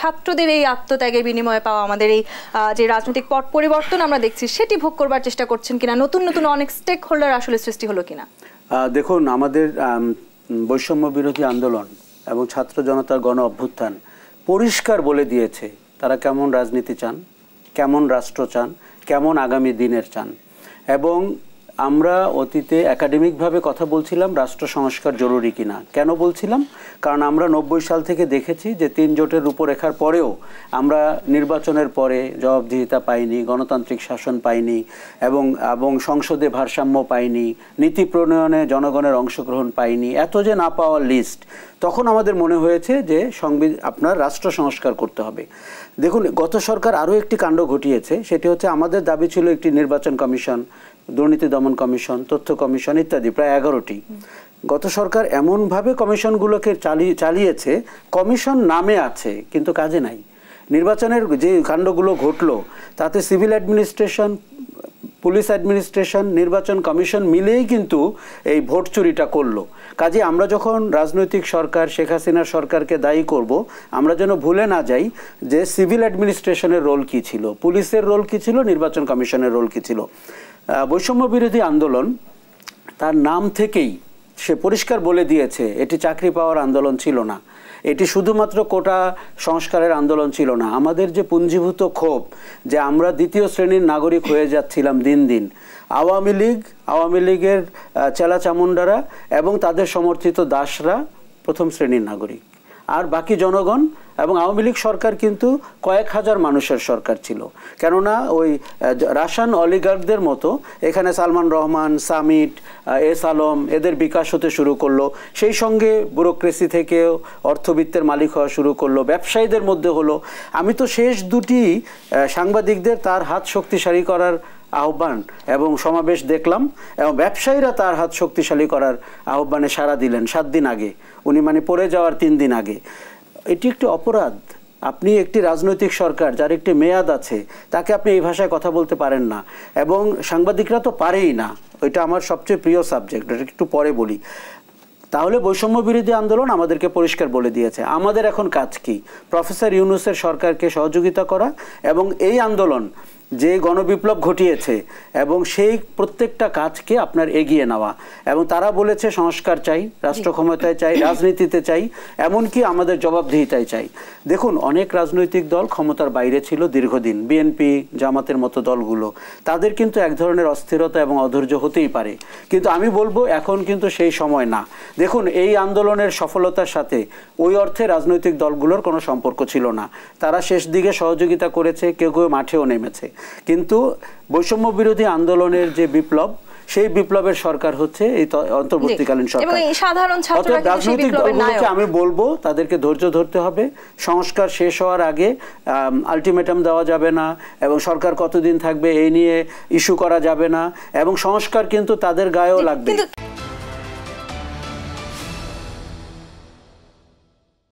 ছাত্রদের এই আত্মত্যাগের বিনিময়ে পাওয়া আমাদের এই যে রাজনৈতিক পট পরিবর্তন আমরা দেখছি সেটি ভোগ করবার চেষ্টা করছেন কিনা, নতুন নতুন অনেক স্টেক হোল্ডার আসলে সৃষ্টি হলো কিনা? দেখুন, আমাদের বৈষম্য বিরোধী আন্দোলন এবং ছাত্র জনতার গণ অভ্যুত্থান পরিষ্কার বলে দিয়েছে তারা কেমন রাজনীতি চান, কেমন রাষ্ট্র চান, কেমন আগামী দিনের চান। এবং আমরা অতীতে একাডেমিকভাবে কথা বলছিলাম রাষ্ট্র সংস্কার জরুরি কিনা। কেন বলছিলাম? কারণ আমরা 90 সাল থেকে দেখেছি যে 3 জোটের রূপরেখার পরেও আমরা নির্বাচনের পরে জবাবদিহিতা পাইনি, গণতান্ত্রিক শাসন পাইনি এবং সংসদে ভারসাম্য পাইনি, নীতি প্রণয়নে জনগণের অংশগ্রহণ পাইনি। এত যে না পাওয়ার লিস্ট, তখন আমাদের মনে হয়েছে যে আপনার রাষ্ট্র সংস্কার করতে হবে। দেখুন, গত সরকার আরও একটি কাণ্ড ঘটিয়েছে, সেটি হচ্ছে আমাদের দাবি ছিল একটি নির্বাচন কমিশন, দুর্নীতি দমন কমিশন, তথ্য কমিশন ইত্যাদি, প্রায় 11টি। গত সরকার এমনভাবে কমিশনগুলোকে চালিয়েছে, কমিশন নামে আছে কিন্তু কাজে নাই। নির্বাচনের যে কাণ্ডগুলো ঘটলো তাতে সিভিল অ্যাডমিনিস্ট্রেশন, পুলিশ অ্যাডমিনিস্ট্রেশন, নির্বাচন কমিশন মিলেই কিন্তু এই ভোট চুরিটা করলো। কাজে আমরা যখন রাজনৈতিক সরকার, শেখ হাসিনার সরকারকে দায়ী করব, আমরা যেন ভুলে না যাই যে সিভিল অ্যাডমিনিস্ট্রেশনের রোল কী ছিল, পুলিশের রোল কী ছিল, নির্বাচন কমিশনের রোল কী ছিল। বৈষম্য বিরোধী আন্দোলন তার নাম থেকেই সে পরিষ্কার বলে দিয়েছে এটি চাকরি পাওয়ার আন্দোলন ছিল না, এটি শুধুমাত্র কোটা সংস্কারের আন্দোলন ছিল না। আমাদের যে পুঞ্জীভূত ক্ষোভ যে আমরা দ্বিতীয় শ্রেণীর নাগরিক হয়ে যাচ্ছিলাম দিন দিন, আওয়ামী লীগের চেলা চামুন্ডারা এবং তাদের সমর্থিত দাসরা প্রথম শ্রেণীর নাগরিক, আর বাকি জনগণ। এবং আওয়ামী লীগ সরকার কিন্তু কয়েক হাজার মানুষের সরকার ছিল, কেননা ওই রাশান অলিগার্কদের মতো এখানে সালমান রহমান, সামিট, এস আলম এদের বিকাশ হতে শুরু করলো। সেই সঙ্গে ব্যুরোক্রেসি থেকেও অর্থবিত্তের মালিক হওয়া শুরু করলো, ব্যবসায়ীদের মধ্যে হলো। আমি তো শেষ দুটি সাংবাদিকদের তার হাত শক্তিশালী করার আহ্বান এবং সমাবেশ দেখলাম, এবং ব্যবসায়ীরা তার হাত শক্তিশালী করার আহ্বানে সাড়া দিলেন 7 দিন আগে, উনি মানে পড়ে যাওয়ার 3 দিন আগে। এটি একটি অপরাধ। আপনি একটি রাজনৈতিক সরকার যার একটি মেয়াদ আছে, তাকে আপনি এই ভাষায় কথা বলতে পারেন না, এবং সাংবাদিকরা তো পারেই না। ওইটা আমার সবচেয়ে প্রিয় সাবজেক্ট, এটা একটু পরে বলি। তাহলে বৈষম্য বিরোধী আন্দোলন আমাদেরকে পরিষ্কার বলে দিয়েছে আমাদের এখন কাজ কি, প্রফেসর ইউনূসের সরকারকে সহযোগিতা করা এবং এই আন্দোলন যে গণবিপ্লব ঘটিয়েছে এবং সেই প্রত্যেকটা কাজকে আপনার এগিয়ে নেওয়া। এবং তারা বলেছে সংস্কার চাই, রাষ্ট্র ক্ষমতায় চাই, রাজনীতিতে চাই, এমনকি আমাদের জবাবদিহিতায় চাই। দেখুন, অনেক রাজনৈতিক দল ক্ষমতার বাইরে ছিল দীর্ঘদিন, বিএনপি, জামাতের মতো দলগুলো, তাদের কিন্তু এক ধরনের অস্থিরতা এবং অধৈর্য হতেই পারে, কিন্তু আমি বলবো এখন কিন্তু সেই সময় না। দেখুন, এই আন্দোলনের সফলতার সাথে ওই অর্থে রাজনৈতিক দলগুলোর কোনো সম্পর্ক ছিল না। তারা শেষ দিকে সহযোগিতা করেছে, কেউ কেউ মাঠেও নেমেছে, কিন্তু বৈষম্য বিরোধী আন্দোলনের যে বিপ্লব, সেই বিপ্লবের সরকার হচ্ছে এই অন্তর্বর্তীকালীন সরকার। রাজনৈতিক দলগুলোকে আমি বলবো তাদেরকে ধৈর্য ধরতে হবে, সংস্কার শেষ হওয়ার আগে আলটিমেটাম দেওয়া যাবে না, এবং সরকার কতদিন থাকবে এই নিয়ে ইস্যু করা যাবে না, এবং সংস্কার কিন্তু তাদের গায়েও লাগবে।